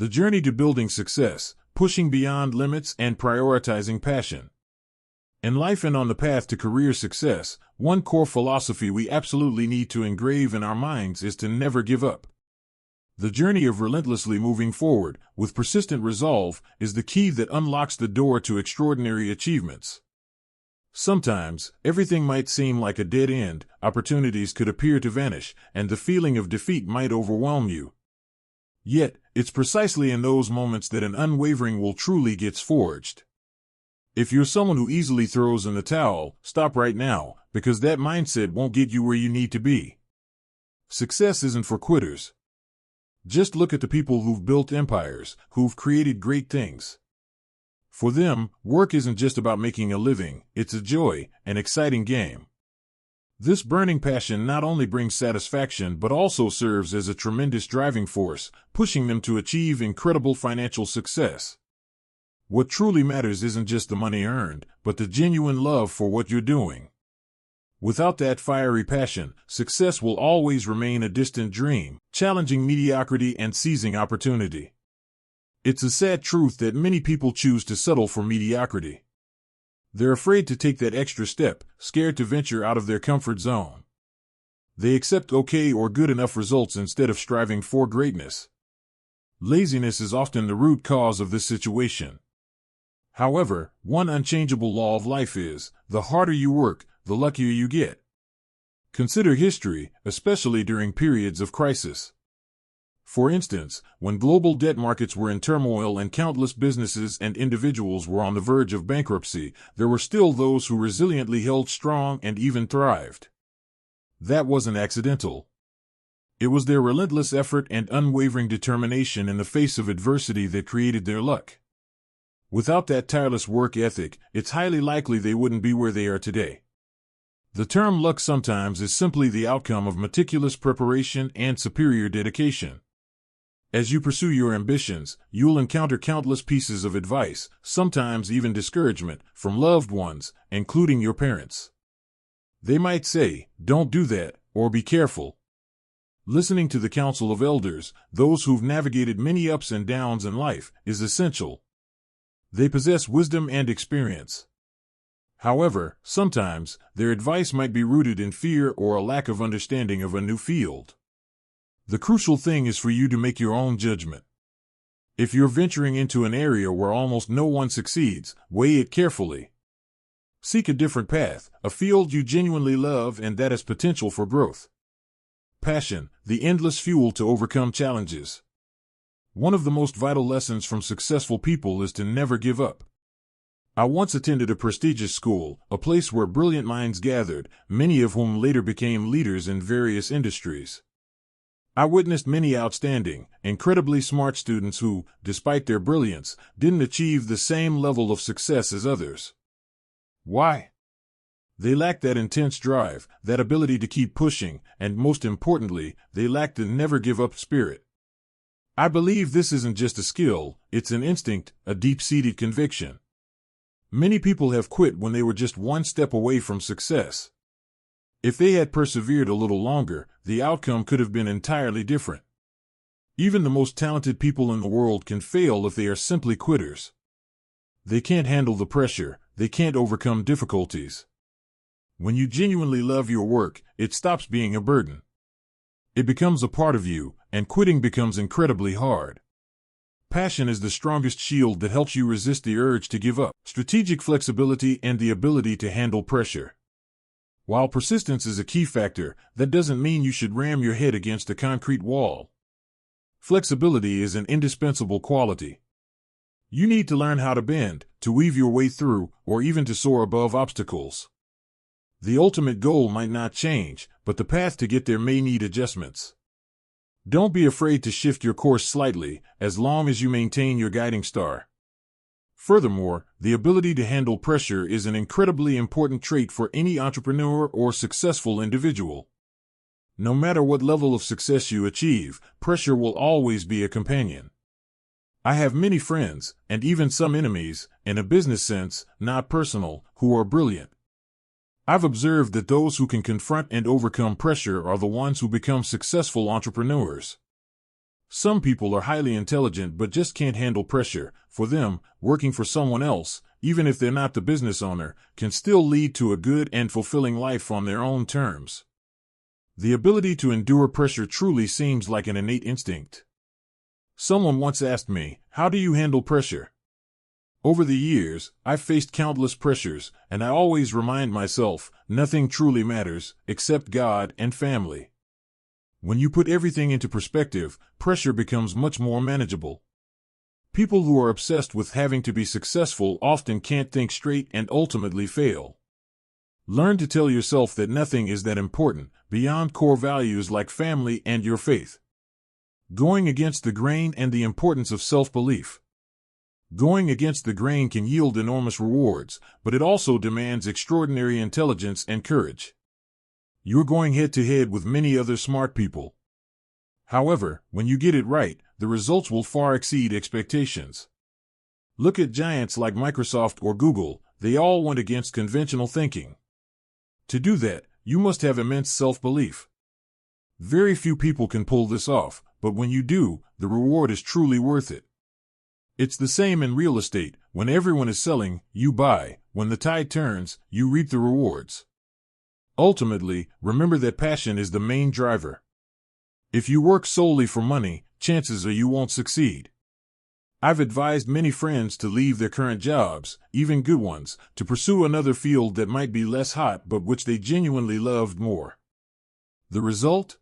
The journey to building success, pushing beyond limits and prioritizing passion. In life and on the path to career success, one core philosophy we absolutely need to engrave in our minds is to never give up. The journey of relentlessly moving forward, with persistent resolve, is the key that unlocks the door to extraordinary achievements. Sometimes, everything might seem like a dead end, opportunities could appear to vanish, and the feeling of defeat might overwhelm you. Yet, it's precisely in those moments that an unwavering will truly gets forged. If you're someone who easily throws in the towel, stop right now, because that mindset won't get you where you need to be. Success isn't for quitters. Just look at the people who've built empires, who've created great things. For them, work isn't just about making a living, it's a joy, an exciting game. This burning passion not only brings satisfaction but also serves as a tremendous driving force, pushing them to achieve incredible financial success. What truly matters isn't just the money earned, but the genuine love for what you're doing. Without that fiery passion, success will always remain a distant dream, challenging mediocrity and seizing opportunity. It's a sad truth that many people choose to settle for mediocrity. They're afraid to take that extra step, scared to venture out of their comfort zone. They accept okay or good enough results instead of striving for greatness. Laziness is often the root cause of this situation. However, one unchangeable law of life is, the harder you work, the luckier you get. Consider history, especially during periods of crisis. For instance, when global debt markets were in turmoil and countless businesses and individuals were on the verge of bankruptcy, there were still those who resiliently held strong and even thrived. That wasn't accidental. It was their relentless effort and unwavering determination in the face of adversity that created their luck. Without that tireless work ethic, it's highly likely they wouldn't be where they are today. The term luck sometimes is simply the outcome of meticulous preparation and superior dedication. As you pursue your ambitions, you'll encounter countless pieces of advice, sometimes even discouragement, from loved ones, including your parents. They might say, "Don't do that," or "Be careful." Listening to the counsel of elders, those who've navigated many ups and downs in life, is essential. They possess wisdom and experience. However, sometimes, their advice might be rooted in fear or a lack of understanding of a new field. The crucial thing is for you to make your own judgment. If you're venturing into an area where almost no one succeeds, weigh it carefully. Seek a different path, a field you genuinely love and that has potential for growth. Passion, the endless fuel to overcome challenges. One of the most vital lessons from successful people is to never give up. I once attended a prestigious school, a place where brilliant minds gathered, many of whom later became leaders in various industries. I witnessed many outstanding, incredibly smart students who, despite their brilliance, didn't achieve the same level of success as others. Why? They lacked that intense drive, that ability to keep pushing, and most importantly, they lacked the never-give-up spirit. I believe this isn't just a skill, it's an instinct, a deep-seated conviction. Many people have quit when they were just one step away from success. If they had persevered a little longer, the outcome could have been entirely different. Even the most talented people in the world can fail if they are simply quitters. They can't handle the pressure, they can't overcome difficulties. When you genuinely love your work, it stops being a burden. It becomes a part of you, and quitting becomes incredibly hard. Passion is the strongest shield that helps you resist the urge to give up. Strategic flexibility and the ability to handle pressure. While persistence is a key factor, that doesn't mean you should ram your head against a concrete wall. Flexibility is an indispensable quality. You need to learn how to bend, to weave your way through, or even to soar above obstacles. The ultimate goal might not change, but the path to get there may need adjustments. Don't be afraid to shift your course slightly, as long as you maintain your guiding star. Furthermore, the ability to handle pressure is an incredibly important trait for any entrepreneur or successful individual. No matter what level of success you achieve, pressure will always be a companion. I have many friends, and even some enemies, in a business sense, not personal, who are brilliant. I've observed that those who can confront and overcome pressure are the ones who become successful entrepreneurs. Some people are highly intelligent but just can't handle pressure. For them, working for someone else, even if they're not the business owner, can still lead to a good and fulfilling life on their own terms. The ability to endure pressure truly seems like an innate instinct. Someone once asked me, "How do you handle pressure?" Over the years, I've faced countless pressures, and I always remind myself, nothing truly matters, except God and family. When you put everything into perspective, pressure becomes much more manageable. People who are obsessed with having to be successful often can't think straight and ultimately fail. Learn to tell yourself that nothing is that important, beyond core values like family and your faith. Going against the grain and the importance of self-belief. Going against the grain can yield enormous rewards, but it also demands extraordinary intelligence and courage. You're going head-to-head with many other smart people. However, when you get it right, the results will far exceed expectations. Look at giants like Microsoft or Google. They all went against conventional thinking. To do that, you must have immense self-belief. Very few people can pull this off, but when you do, the reward is truly worth it. It's the same in real estate. When everyone is selling, you buy. When the tide turns, you reap the rewards. Ultimately, remember that passion is the main driver. If you work solely for money, chances are you won't succeed. I've advised many friends to leave their current jobs, even good ones, to pursue another field that might be less hot but which they genuinely loved more. The result?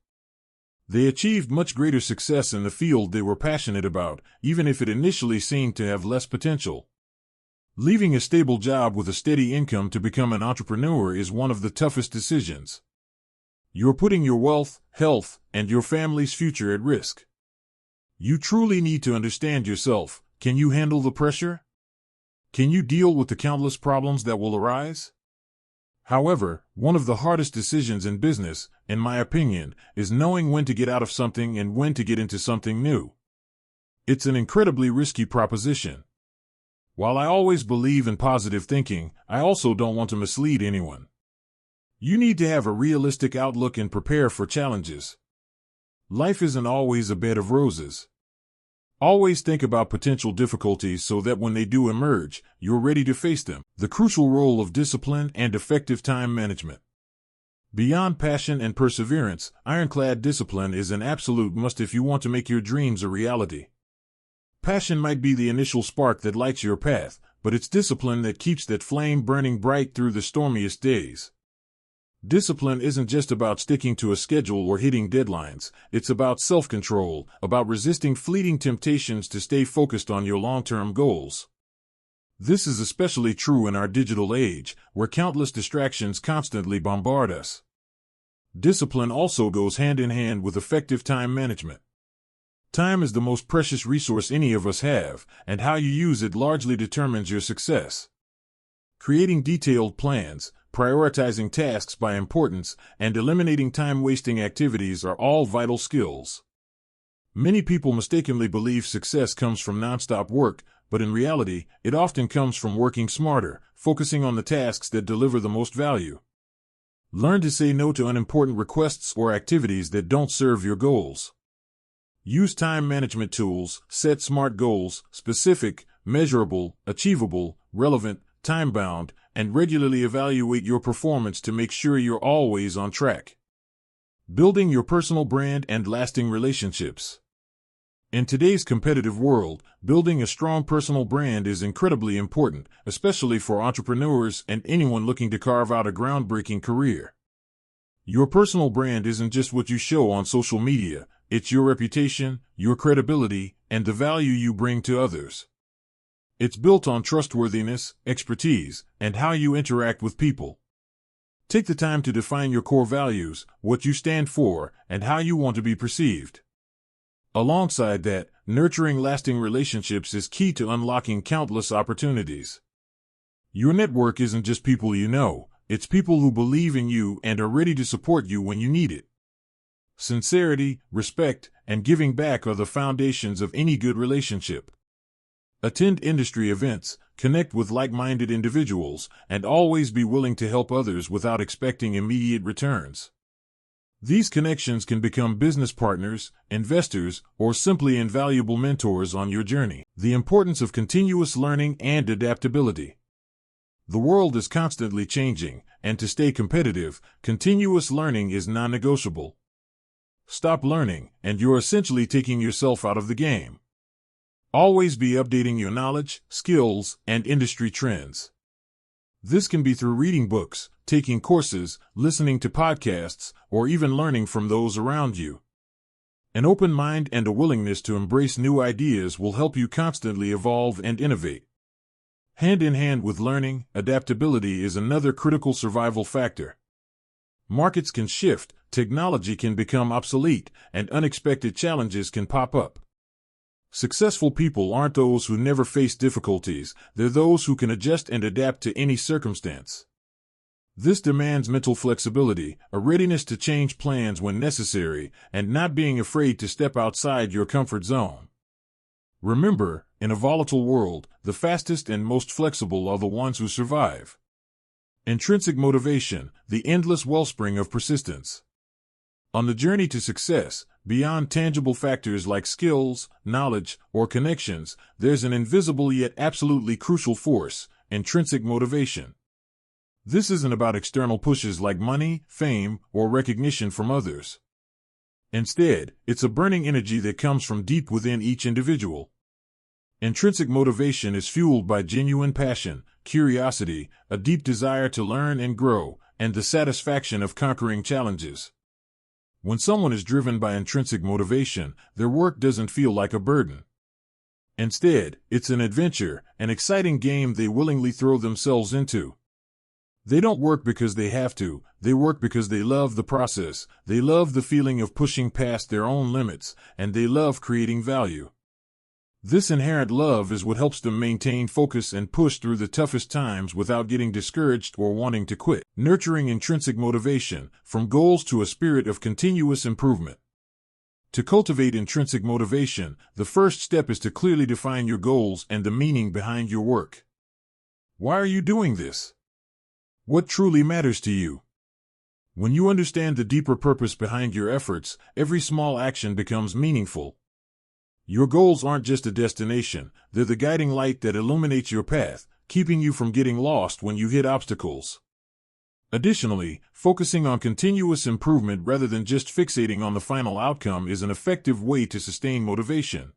They achieved much greater success in the field they were passionate about, even if it initially seemed to have less potential. Leaving a stable job with a steady income to become an entrepreneur is one of the toughest decisions. You're putting your wealth, health, and your family's future at risk. You truly need to understand yourself. Can you handle the pressure? Can you deal with the countless problems that will arise? However, one of the hardest decisions in business, in my opinion, is knowing when to get out of something and when to get into something new. It's an incredibly risky proposition. While I always believe in positive thinking, I also don't want to mislead anyone. You need to have a realistic outlook and prepare for challenges. Life isn't always a bed of roses. Always think about potential difficulties so that when they do emerge, you're ready to face them. The crucial role of discipline and effective time management. Beyond passion and perseverance, ironclad discipline is an absolute must if you want to make your dreams a reality. Passion might be the initial spark that lights your path, but it's discipline that keeps that flame burning bright through the stormiest days. Discipline isn't just about sticking to a schedule or hitting deadlines. It's about self-control, about resisting fleeting temptations to stay focused on your long-term goals. This is especially true in our digital age, where countless distractions constantly bombard us. Discipline also goes hand in hand with effective time management. Time is the most precious resource any of us have, and how you use it largely determines your success. Creating detailed plans, prioritizing tasks by importance, and eliminating time-wasting activities are all vital skills. Many people mistakenly believe success comes from nonstop work, but in reality, it often comes from working smarter, focusing on the tasks that deliver the most value. Learn to say no to unimportant requests or activities that don't serve your goals. Use time management tools, set SMART goals, specific, measurable, achievable, relevant, time-bound, and regularly evaluate your performance to make sure you're always on track. Building your personal brand and lasting relationships. In today's competitive world, building a strong personal brand is incredibly important, especially for entrepreneurs and anyone looking to carve out a groundbreaking career. Your personal brand isn't just what you show on social media, it's your reputation, your credibility, and the value you bring to others. It's built on trustworthiness, expertise, and how you interact with people. Take the time to define your core values, what you stand for, and how you want to be perceived. Alongside that, nurturing lasting relationships is key to unlocking countless opportunities. Your network isn't just people you know, it's people who believe in you and are ready to support you when you need it. Sincerity, respect, and giving back are the foundations of any good relationship. Attend industry events, connect with like-minded individuals, and always be willing to help others without expecting immediate returns. These connections can become business partners, investors, or simply invaluable mentors on your journey. The importance of continuous learning and adaptability. The world is constantly changing, and to stay competitive, continuous learning is non-negotiable. Stop learning, and you're essentially taking yourself out of the game. Always be updating your knowledge, skills, and industry trends. This can be through reading books, taking courses, listening to podcasts, or even learning from those around you. An open mind and a willingness to embrace new ideas will help you constantly evolve and innovate. Hand in hand with learning, adaptability is another critical survival factor. Markets can shift, technology can become obsolete, and unexpected challenges can pop up. Successful people aren't those who never face difficulties, they're those who can adjust and adapt to any circumstance. This demands mental flexibility, a readiness to change plans when necessary, and not being afraid to step outside your comfort zone. Remember, in a volatile world, the fastest and most flexible are the ones who survive. Intrinsic motivation, the endless wellspring of persistence. On the journey to success, beyond tangible factors like skills, knowledge, or connections, there's an invisible yet absolutely crucial force, intrinsic motivation. This isn't about external pushes like money, fame, or recognition from others. Instead, it's a burning energy that comes from deep within each individual. Intrinsic motivation is fueled by genuine passion, curiosity, a deep desire to learn and grow, and the satisfaction of conquering challenges. When someone is driven by intrinsic motivation, their work doesn't feel like a burden. Instead, it's an adventure, an exciting game they willingly throw themselves into. They don't work because they have to, they work because they love the process, they love the feeling of pushing past their own limits, and they love creating value. This inherent love is what helps them maintain focus and push through the toughest times without getting discouraged or wanting to quit. Nurturing intrinsic motivation, from goals to a spirit of continuous improvement. To cultivate intrinsic motivation, the first step is to clearly define your goals and the meaning behind your work. Why are you doing this? What truly matters to you? When you understand the deeper purpose behind your efforts, every small action becomes meaningful. Your goals aren't just a destination, they're the guiding light that illuminates your path, keeping you from getting lost when you hit obstacles. Additionally, focusing on continuous improvement rather than just fixating on the final outcome is an effective way to sustain motivation.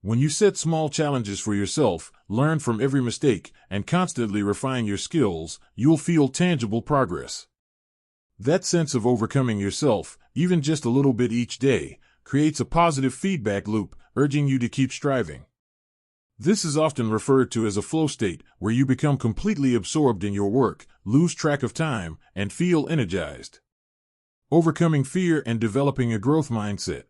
When you set small challenges for yourself, learn from every mistake, and constantly refine your skills, you'll feel tangible progress. That sense of overcoming yourself, even just a little bit each day, creates a positive feedback loop, urging you to keep striving. This is often referred to as a flow state, where you become completely absorbed in your work, lose track of time, and feel energized. Overcoming fear and developing a growth mindset.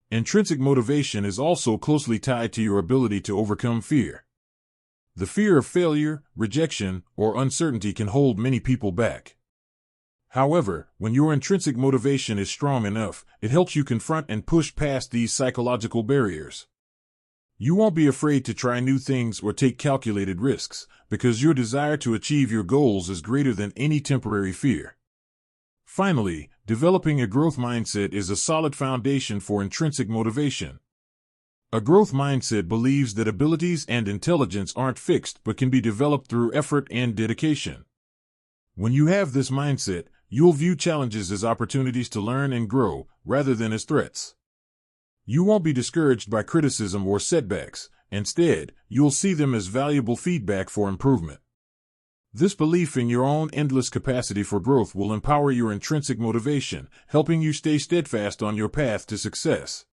Intrinsic motivation is also closely tied to your ability to overcome fear. The fear of failure, rejection, or uncertainty can hold many people back. However, when your intrinsic motivation is strong enough, it helps you confront and push past these psychological barriers. You won't be afraid to try new things or take calculated risks, because your desire to achieve your goals is greater than any temporary fear. Finally, developing a growth mindset is a solid foundation for intrinsic motivation. A growth mindset believes that abilities and intelligence aren't fixed but can be developed through effort and dedication. When you have this mindset, you'll view challenges as opportunities to learn and grow, rather than as threats. You won't be discouraged by criticism or setbacks. Instead, you'll see them as valuable feedback for improvement. This belief in your own endless capacity for growth will empower your intrinsic motivation, helping you stay steadfast on your path to success.